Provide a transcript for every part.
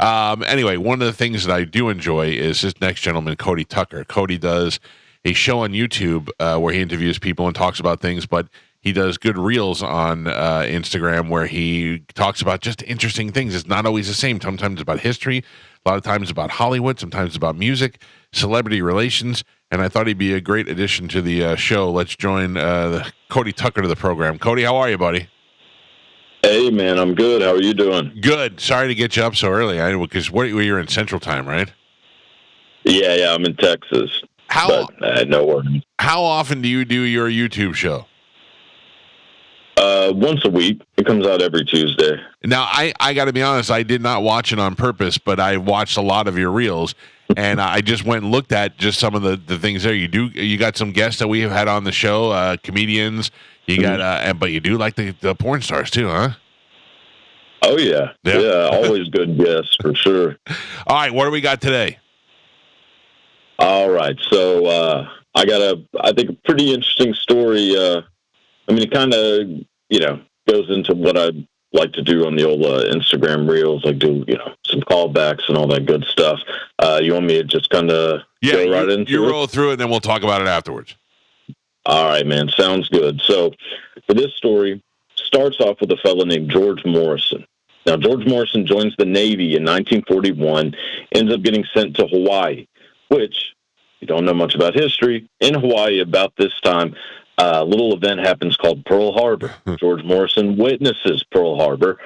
Anyway, one of the things that I do enjoy is this next gentleman, Cody Tucker. Cody does a show on YouTube where he interviews people and talks about things, but he does good reels on Instagram where he talks about just interesting things. It's not always the same. Sometimes about history, a lot of times about Hollywood, sometimes about music, celebrity relations, and I thought he'd be a great addition to the show. Let's join Cody Tucker to the program. Cody, how are you, buddy? Hey, man, I'm good. How are you doing? Good. Sorry to get you up so early, because you're in Central Time, right? Yeah, I'm in Texas. No worries. How often do you do your YouTube show? Once a week. It comes out every Tuesday. Now, I got to be honest, I did not watch it on purpose, but I watched a lot of your reels, and I just went and looked at just some of the things there. You got some guests that we have had on the show, comedians. You got, but you do like the porn stars too, huh? Oh yeah, always good guests for sure. All right, what do we got today? All right, so I got I think a pretty interesting story. It kind of goes into what I like to do on the old Instagram reels, like do some callbacks and all that good stuff. You want me to just kind of go right into it? You roll through it, and then we'll talk about it afterwards. All right, man. Sounds good. So for this story, starts off with a fellow named George Morrison. Now, George Morrison joins the Navy in 1941, ends up getting sent to Hawaii, which, if you don't know much about history, in Hawaii about this time, a little event happens called Pearl Harbor. George Morrison witnesses Pearl Harbor.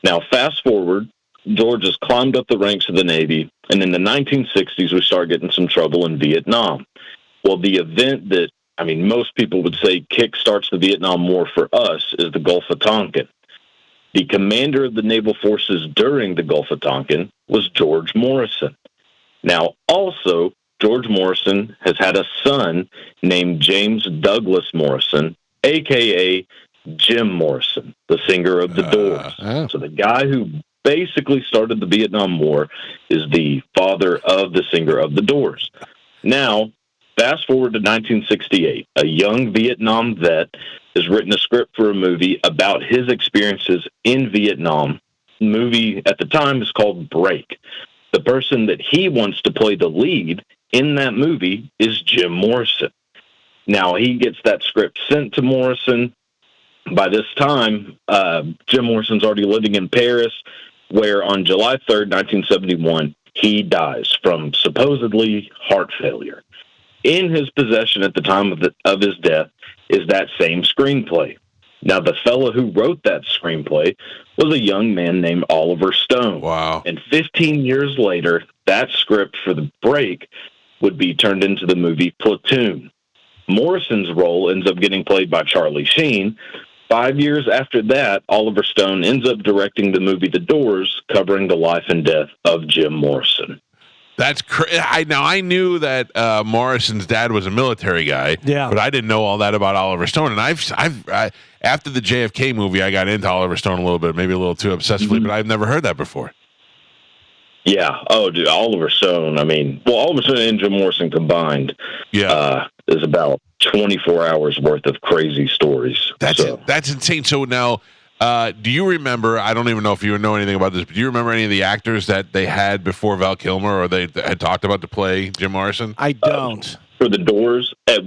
Now, fast forward, George has climbed up the ranks of the Navy, and in the 1960s, we start getting some trouble in Vietnam. Well, the event that most people would say kickstarts the Vietnam War for us is the Gulf of Tonkin. The commander of the naval forces during the Gulf of Tonkin was George Morrison. Now, also, George Morrison has had a son named James Douglas Morrison, a.k.a. Jim Morrison, the singer of The Doors. So the guy who basically started the Vietnam War is the father of the singer of The Doors. Now, fast forward to 1968. A young Vietnam vet has written a script for a movie about his experiences in Vietnam. The movie at the time is called Break. The person that he wants to play the lead in that movie is Jim Morrison. Now, he gets that script sent to Morrison. By this time, Jim Morrison's already living in Paris, where on July 3rd, 1971, he dies from supposedly heart failure. In his possession at the time of his death is that same screenplay. Now, the fellow who wrote that screenplay was a young man named Oliver Stone. Wow. And 15 years later, that script for The Break would be turned into the movie Platoon. Morrison's role ends up getting played by Charlie Sheen. 5 years after that, Oliver Stone ends up directing the movie The Doors, covering the life and death of Jim Morrison. That's crazy. I knew that Morrison's dad was a military guy, but I didn't know all that about Oliver Stone. And I've after the JFK movie, I got into Oliver Stone a little bit, maybe a little too obsessively, but I've never heard that before. Yeah. Oh, dude, Oliver Stone. Oliver Stone and Jim Morrison combined, is about 24 hours worth of crazy stories. That's insane. So now, do you remember? I don't even know if you know anything about this, but do you remember any of the actors that they had before Val Kilmer, or they had talked about to play Jim Morrison? I don't. For The Doors, at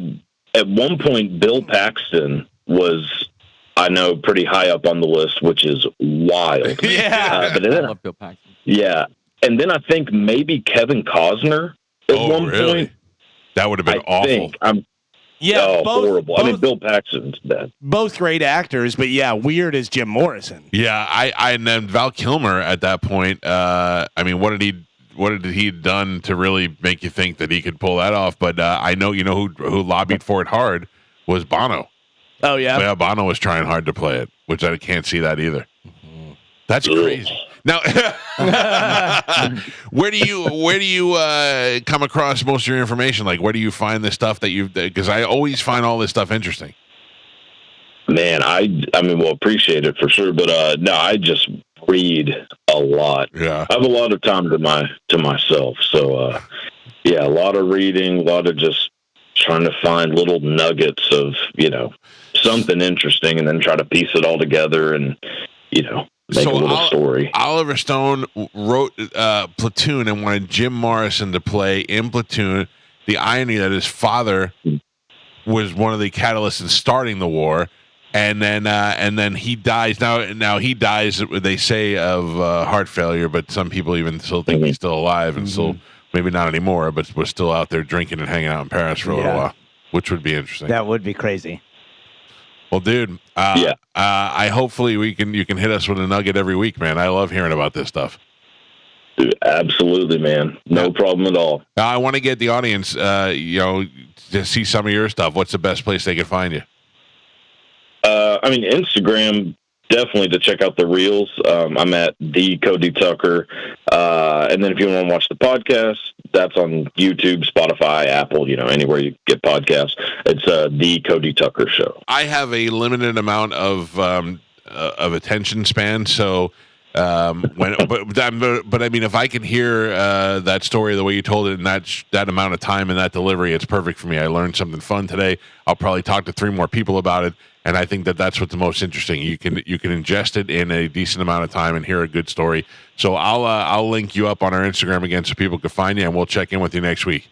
one point, Bill Paxton was, I know, pretty high up on the list, which is wild. I love Bill Paxton. Yeah. And then I think maybe Kevin Costner at one point. That would have been awful. Horrible. Bill Paxton's dead. Both great actors, but weird as Jim Morrison. Yeah, and then Val Kilmer at that point. What had he done to really make you think that he could pull that off? But I know who lobbied for it hard was Bono. Oh yeah, Bono was trying hard to play it, which I can't see that either. That's crazy. Now, where do you come across most of your information? Like, where do you find the stuff that because I always find all this stuff interesting. Man, appreciate it for sure, but I just read a lot. Yeah, I have a lot of time to myself, so a lot of reading, a lot of just trying to find little nuggets of something interesting, and then try to piece it all together and make a little story. Oliver Stone wrote Platoon and wanted Jim Morrison to play in Platoon. The irony that his father was one of the catalysts in starting the war, and then he dies. Now he dies. They say of heart failure, but some people even still think he's still alive, and still maybe not anymore, but was still out there drinking and hanging out in Paris for a little while, which would be interesting. That would be crazy. Well, dude, I hopefully you can hit us with a nugget every week, man. I love hearing about this stuff. Dude, absolutely, man. No problem at all. Now, I want to get the audience, to see some of your stuff. What's the best place they can find you? Instagram, definitely to check out the reels. I'm at the Cody Tucker. And then if you want to watch the podcast, that's on YouTube, Spotify, Apple, anywhere you get podcasts. It's the Cody Tucker Show. I have a limited amount of attention span, so but I mean, if I can hear that story the way you told it in that amount of time and that delivery, it's perfect for me. I learned something fun today. I'll probably talk to 3 more people about it, and I think that's what's the most interesting. You can ingest it in a decent amount of time and hear a good story. So I'll link you up on our Instagram again so people can find you, and we'll check in with you next week.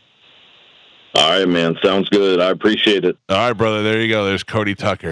All right, man. Sounds good. I appreciate it. All right, brother. There you go. There's Cody Tucker.